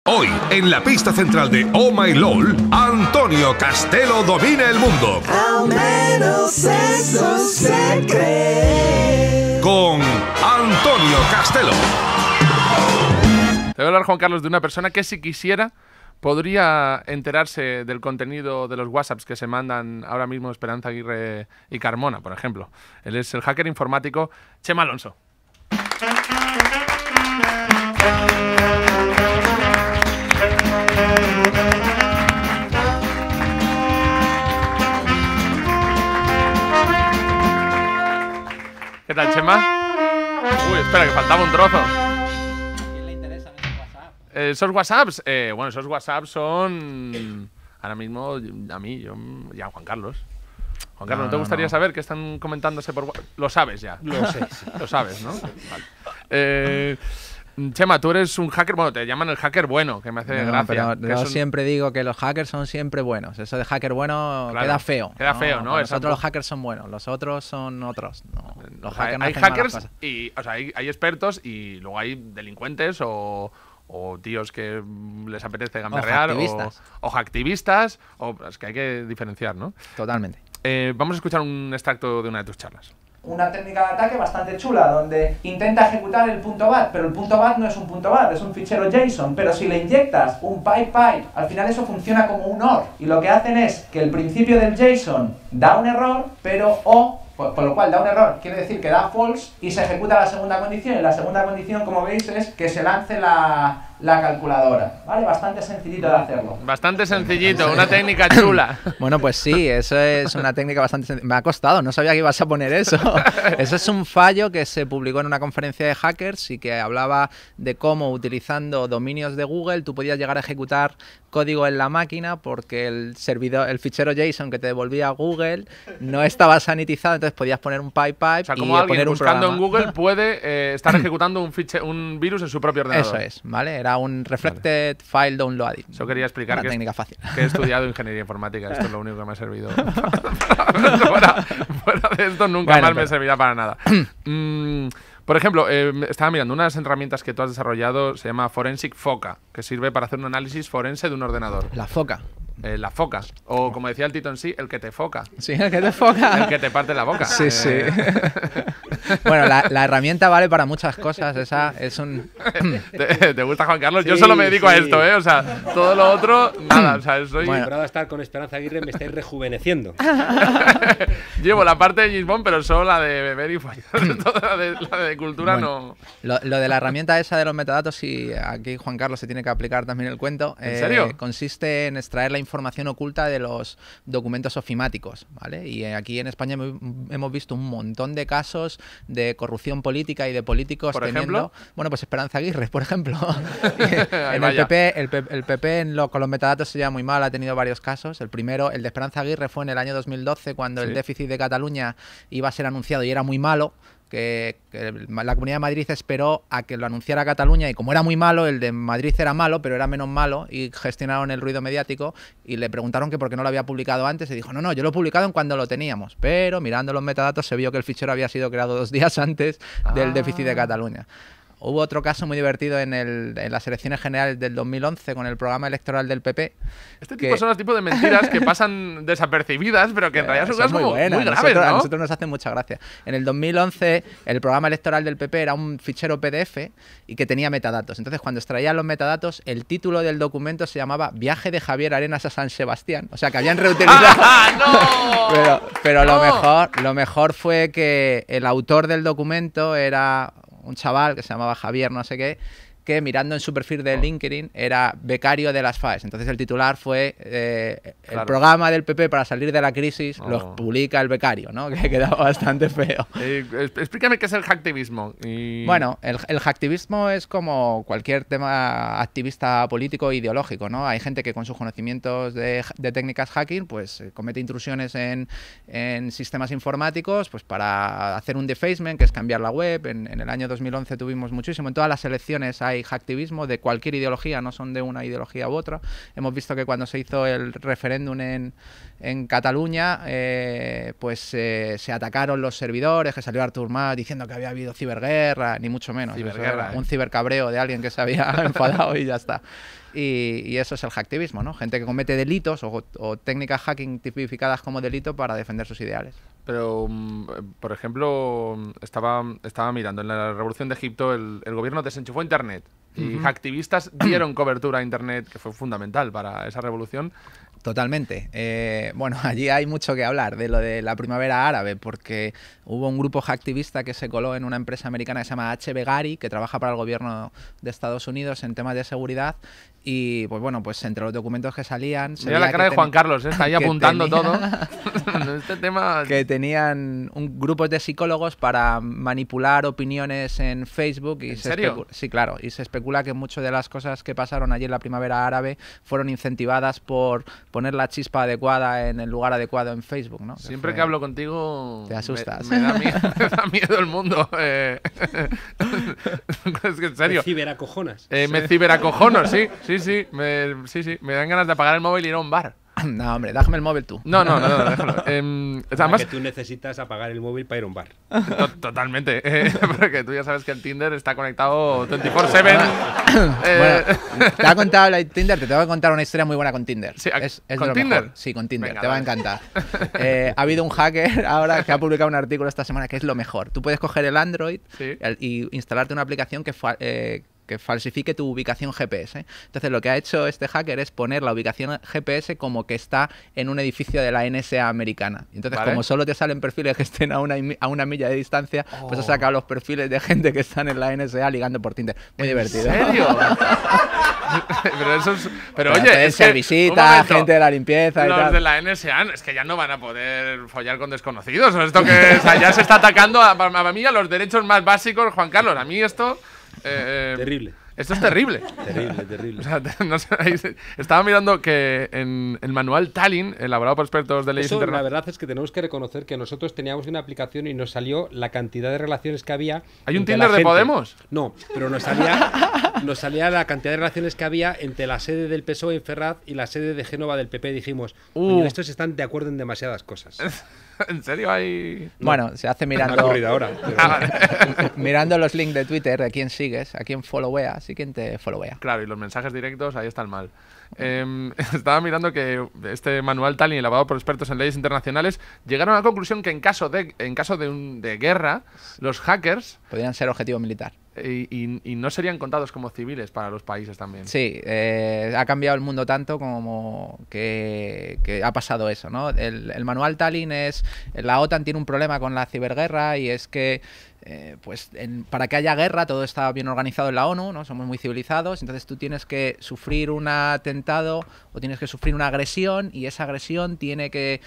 Hoy, en la pista central de Oh My LOL, Antonio Castelo domina el mundo. Al menos eso se cree. Con Antonio Castelo. Te voy a hablar, Juan Carlos, de una persona que si quisiera podría enterarse del contenido de los WhatsApps que se mandan ahora mismo Esperanza Aguirre y Carmona, por ejemplo. Él es el hacker informático Chema Alonso. ¿Qué tal, Chema? Uy, espera, que faltaba un trozo. ¿A quién le interesan esos WhatsApp? Esos WhatsApps, bueno, esos WhatsApps son ahora mismo a mí, y a Juan Carlos. Juan Carlos, ¿no te gustaría saber qué están comentándose por WhatsApp? Lo sabes ya. Lo sé. Sí. Lo sabes, ¿no? Vale. Chema, tú eres un hacker, bueno, te llaman el hacker bueno, que me hace gracia. Pero yo siempre digo que los hackers son siempre buenos. Eso de hacker bueno queda feo. Queda feo, ¿no? Nosotros los hackers son buenos, los otros son otros. No, los hackers hay hackers y, o sea, hay expertos y luego hay delincuentes o tíos que les apetece gamberrear o hacktivistas, es que hay que diferenciar, ¿no? Totalmente. Vamos a escuchar un extracto de una de tus charlas. Una técnica de ataque bastante chula, donde intenta ejecutar el .bat, pero el .bat no es un .bat, es un fichero JSON, pero si le inyectas un pipe, al final eso funciona como un OR, y lo que hacen es que el principio del JSON da un error, pero por lo cual da un error, quiere decir que da false, y se ejecuta la segunda condición, y la segunda condición, como veis, es que se lance la calculadora, ¿vale? Bastante sencillito de hacerlo. Bastante sencillito, una técnica chula. Bueno, pues sí, eso es una técnica bastante sencilla. Me ha costado, no sabía que ibas a poner eso. Eso es un fallo que se publicó en una conferencia de hackers y que hablaba de cómo utilizando dominios de Google tú podías llegar a ejecutar código en la máquina porque el fichero JSON que te devolvía Google no estaba sanitizado, entonces podías poner un pipe o sea, como y alguien poner un buscando programa. en Google puede estar ejecutando un virus en su propio ordenador. Eso es, ¿vale? Era un Reflected File Downloading. Eso quería explicar. Una técnica fácil. Que he estudiado ingeniería informática. Esto es lo único que me ha servido. fuera de esto nunca más me servirá para nada. Por ejemplo, estaba mirando unas herramientas que tú has desarrollado, se llama Forensic Foca, que sirve para hacer un análisis forense de un ordenador. La foca. La foca. O como decía el Tito en sí, el que te foca. Sí, el que te foca. El que te parte la boca. Sí, sí. Bueno, la herramienta vale para muchas cosas. Esa es un... ¿Te gusta, Juan Carlos? Sí, yo solo me dedico a sí. esto, ¿eh? O sea, todo lo otro, nada. O sea, soy... Bueno, a estar con Esperanza Aguirre me estáis rejuveneciendo. Llevo la parte de James Bond, pero solo la de beber y follar. Toda la de cultura bueno, no... Lo de la herramienta esa de los metadatos, y aquí Juan Carlos se tiene que aplicar también el cuento. ¿En serio? Consiste en extraer la información oculta de los documentos ofimáticos, ¿vale? Y aquí en España hemos visto un montón de casos de corrupción política y de políticos ¿Por teniendo... ejemplo? Bueno, pues Esperanza Aguirre, por ejemplo. Ay, En el PP con los metadatos se lleva muy mal, ha tenido varios casos. El primero, el de Esperanza Aguirre, fue en el año 2012, cuando el déficit de Cataluña iba a ser anunciado y era muy malo. Que la Comunidad de Madrid esperó a que lo anunciara Cataluña y como era muy malo, el de Madrid era malo, pero era menos malo y gestionaron el ruido mediático y le preguntaron que por qué no lo había publicado antes y dijo, no, yo lo he publicado en cuando lo teníamos, pero mirando los metadatos se vio que el fichero había sido creado 2 días antes del déficit de Cataluña. Hubo otro caso muy divertido en las elecciones generales del 2011 con el programa electoral del PP. Son los tipos de mentiras que pasan desapercibidas, pero que en realidad son cosas muy graves, ¿no? A nosotros nos hace mucha gracia. En el 2011, el programa electoral del PP era un fichero PDF y que tenía metadatos. Entonces, cuando extraían los metadatos, el título del documento se llamaba Viaje de Javier Arenas a San Sebastián. O sea, que habían reutilizado... ¡No! pero lo mejor fue que el autor del documento era un chaval que se llamaba Javier no sé qué, que mirando en su perfil de LinkedIn era becario de las FAES. Entonces el titular fue el programa del PP para salir de la crisis lo publica el becario, ¿no? Que quedaba bastante feo. Explícame qué es el hacktivismo. Bueno, el hacktivismo es como cualquier tema activista político e ideológico, ¿no? Hay gente que con sus conocimientos de técnicas hacking pues comete intrusiones en sistemas informáticos pues para hacer un defacement, que es cambiar la web. En el año 2011 tuvimos muchísimo. En todas las elecciones hay hacktivismo de cualquier ideología, no son de una ideología u otra. Hemos visto que cuando se hizo el referéndum en Cataluña, se atacaron los servidores, que salió Artur Mas diciendo que había habido ciberguerra, ni mucho menos. Ciberguerra, un cibercabreo de alguien que se había enfadado y ya está. Y eso es el hacktivismo, ¿no? Gente que comete delitos o técnicas hacking tipificadas como delito para defender sus ideales. Pero, por ejemplo, estaba mirando, en la revolución de Egipto el gobierno desenchufó Internet y activistas dieron cobertura a Internet, que fue fundamental para esa revolución. Totalmente. Bueno, allí hay mucho que hablar de lo de la primavera árabe, porque hubo un grupo hacktivista que se coló en una empresa americana que se llama HB Gary, que trabaja para el gobierno de Estados Unidos en temas de seguridad. Y pues bueno, pues entre los documentos que salían... Mira la cara de Juan Carlos, está ahí apuntando todo. Este tema... Que tenían grupos de psicólogos para manipular opiniones en Facebook. Y ¿En serio? Sí, claro. Y se especula que muchas de las cosas que pasaron allí en la primavera árabe fueron incentivadas por poner la chispa adecuada en el lugar adecuado en Facebook, ¿no? Siempre que hablo contigo... Te asustas. Me da miedo el mundo. Es que en serio. Me ciberacojonas. Me ciberacojono, sí. Sí, me dan ganas de apagar el móvil y ir a un bar. No, hombre, déjame el móvil tú. No, déjalo. Además, que tú necesitas apagar el móvil para ir a un bar. Totalmente. Porque tú ya sabes que el Tinder está conectado 24/7. Bueno, te ha contado la Tinder, te tengo que contar una historia muy buena con Tinder. Sí, es ¿con de lo Tinder? mejor. Sí, con Tinder, Venga, te va a encantar. Ha habido un hacker ahora que ha publicado un artículo esta semana que es lo mejor. Tú puedes coger el Android y instalarte una aplicación que falsifique tu ubicación GPS. Entonces lo que ha hecho este hacker es poner la ubicación GPS como que está en un edificio de la NSA americana. Entonces como solo te salen perfiles que estén a una milla de distancia, pues ha sacado los perfiles de gente que están en la NSA ligando por Tinder. Muy divertido. ¿En serio? Pero eso es... Pero oye, es que visita, gente de la limpieza y los tal. de la NSA es que ya no van a poder follar con desconocidos. O esto que ya se está atacando a mí a los derechos más básicos, Juan Carlos. A mí esto... Terrible. Esto es terrible. Terrible. O sea, no sé, estaba mirando que en el manual Tallinn, elaborado por expertos de leyes La internacionales... verdad es que tenemos que reconocer que nosotros teníamos una aplicación y nos salió la cantidad de relaciones que había. ¿Hay un Tinder de Podemos? No, pero nos salía la cantidad de relaciones que había entre la sede del PSOE en Ferraz y la sede de Génova del PP. Dijimos, estos están de acuerdo en demasiadas cosas. ¿En serio hay...? Bueno, se hace mirando... Me ha ocurrido ahora. Mirando los links de Twitter de quién sigues, a quién followeas y quién te followea. Claro, y los mensajes directos, ahí está el mal. Estaba mirando que este manual Tallinn, elaborado por expertos en leyes internacionales, llegaron a la conclusión que en caso de guerra, los hackers... podrían ser objetivo militar. Y no serían contados como civiles para los países también. Sí, ha cambiado el mundo tanto como que ha pasado eso, ¿no? El manual Tallinn es... La OTAN tiene un problema con la ciberguerra y es que para que haya guerra todo está bien organizado en la ONU, ¿no? Somos muy civilizados, entonces tú tienes que sufrir un atentado o tienes que sufrir una agresión y esa agresión tiene que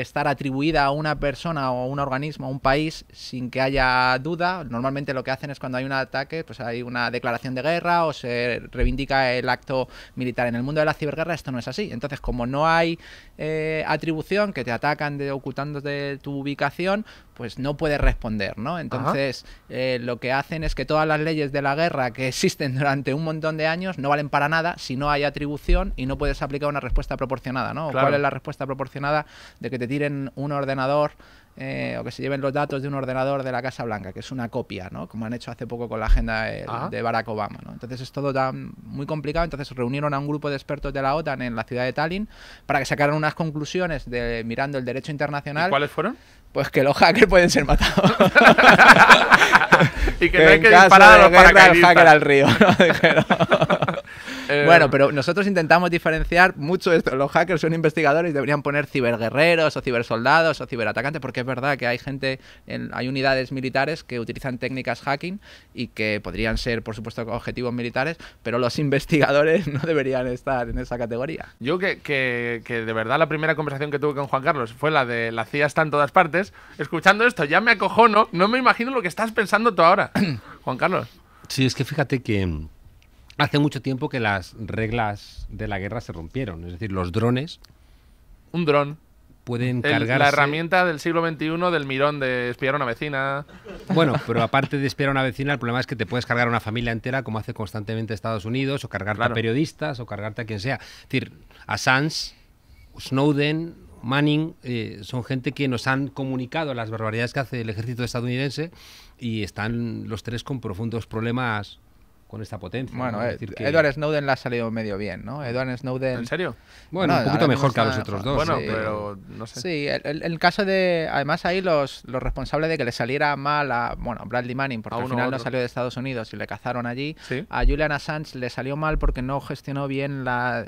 estar atribuida a una persona o a un organismo, a un país, sin que haya duda. Normalmente lo que hacen es cuando hay un ataque, pues hay una declaración de guerra o se reivindica el acto militar. En el mundo de la ciberguerra esto no es así. Entonces, como no hay atribución, que te atacan ocultando de tu ubicación, pues no puedes responder, ¿no? Entonces, lo que hacen es que todas las leyes de la guerra que existen durante un montón de años no valen para nada si no hay atribución y no puedes aplicar una respuesta proporcionada, ¿no? Claro. ¿Cuál es la respuesta proporcionada de que te tiren un ordenador o que se lleven los datos de un ordenador de la Casa Blanca, que es una copia, ¿no? Como han hecho hace poco con la agenda de Barack Obama, ¿no? Entonces es todo tan muy complicado. Entonces reunieron a un grupo de expertos de la OTAN en la ciudad de Tallinn para que sacaran unas conclusiones mirando el derecho internacional. ¿Y cuáles fueron? Pues que los hackers pueden ser matados. Y que no hay que disparar a los paracaidistas. El hacker al río, ¿no? Dijeron. Bueno, pero nosotros intentamos diferenciar mucho esto. Los hackers son investigadores y deberían poner ciberguerreros o cibersoldados o ciberatacantes, porque es verdad que hay hay unidades militares que utilizan técnicas hacking y que podrían ser, por supuesto, objetivos militares, pero los investigadores no deberían estar en esa categoría. Yo que de verdad la primera conversación que tuve con Juan Carlos fue la de la CIA está en todas partes. Escuchando esto ya me acojono, no me imagino lo que estás pensando tú ahora, Juan Carlos. Sí, es que fíjate que hace mucho tiempo que las reglas de la guerra se rompieron. Es decir, los drones... Un dron. Pueden cargarse... La herramienta del siglo XXI del mirón de espiar a una vecina. Bueno, pero aparte de espiar a una vecina, el problema es que te puedes cargar a una familia entera, como hace constantemente Estados Unidos, o cargarte a periodistas, o cargarte a quien sea. Es decir, Assange, Snowden, Manning, son gente que nos han comunicado las barbaridades que hace el ejército estadounidense y están los tres con profundos problemas con esta potencia. Bueno, ¿no? Es decir que... Edward Snowden le ha salido medio bien, ¿no? Edward Snowden... ¿En serio? Bueno, un poquito mejor que a los otros dos. Bueno, sí. pero no sé. Sí, el caso de... Además ahí los responsables de que le saliera mal a Bradley Manning, porque al final no salió de Estados Unidos y le cazaron allí. ¿Sí? A Julian Assange le salió mal porque no gestionó bien la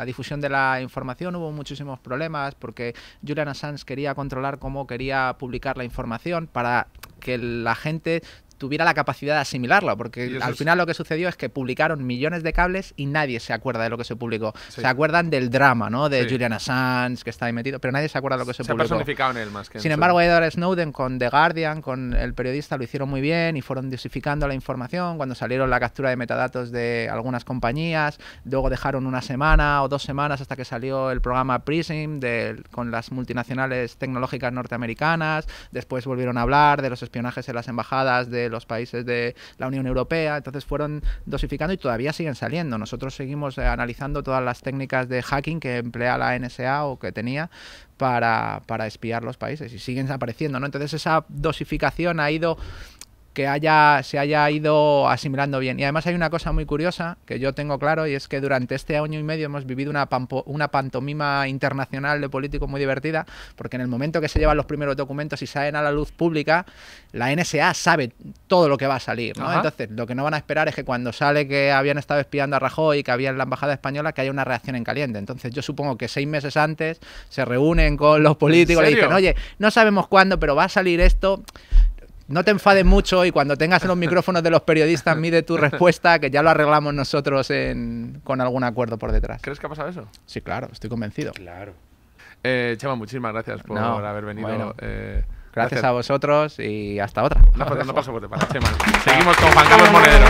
difusión de la información. Hubo muchísimos problemas porque Julian Assange quería controlar cómo quería publicar la información para que la gente tuviera la capacidad de asimilarlo, porque al final lo que sucedió es que publicaron millones de cables y nadie se acuerda de lo que se publicó. Sí. Se acuerdan del drama, ¿no? De Julian Assange, que está ahí metido, pero nadie se acuerda de lo que se publicó. Se ha personificado en él más que en Sin embargo, Edward Snowden con The Guardian, con el periodista, lo hicieron muy bien y fueron dosificando la información. Cuando salieron la captura de metadatos de algunas compañías, luego dejaron una semana o 2 semanas hasta que salió el programa PRISM con las multinacionales tecnológicas norteamericanas. Después volvieron a hablar de los espionajes en las embajadas de los países de la Unión Europea. Entonces fueron dosificando y todavía siguen saliendo. Nosotros seguimos analizando todas las técnicas de hacking que emplea la NSA o que tenía para espiar los países y siguen apareciendo, ¿no? Entonces esa dosificación ha ido que se haya ido asimilando bien. Y además hay una cosa muy curiosa que yo tengo claro, y es que durante este año y medio hemos vivido una pantomima internacional de políticos muy divertida, porque en el momento que se llevan los primeros documentos y salen a la luz pública, la NSA sabe todo lo que va a salir, ¿no? Entonces, lo que no van a esperar es que cuando sale que habían estado espiando a Rajoy y que había en la embajada española, que haya una reacción en caliente. Entonces, yo supongo que 6 meses antes se reúnen con los políticos y le dicen, oye, no sabemos cuándo, pero va a salir esto... No te enfades mucho y cuando tengas los micrófonos de los periodistas mide tu respuesta, que ya lo arreglamos nosotros con algún acuerdo por detrás. ¿Crees que ha pasado eso? Sí, claro, estoy convencido. Claro. Chema, muchísimas gracias por haber venido. Bueno, gracias a vosotros y hasta otra. No paso por te para, Chema. Seguimos con Juan Carlos Monedero.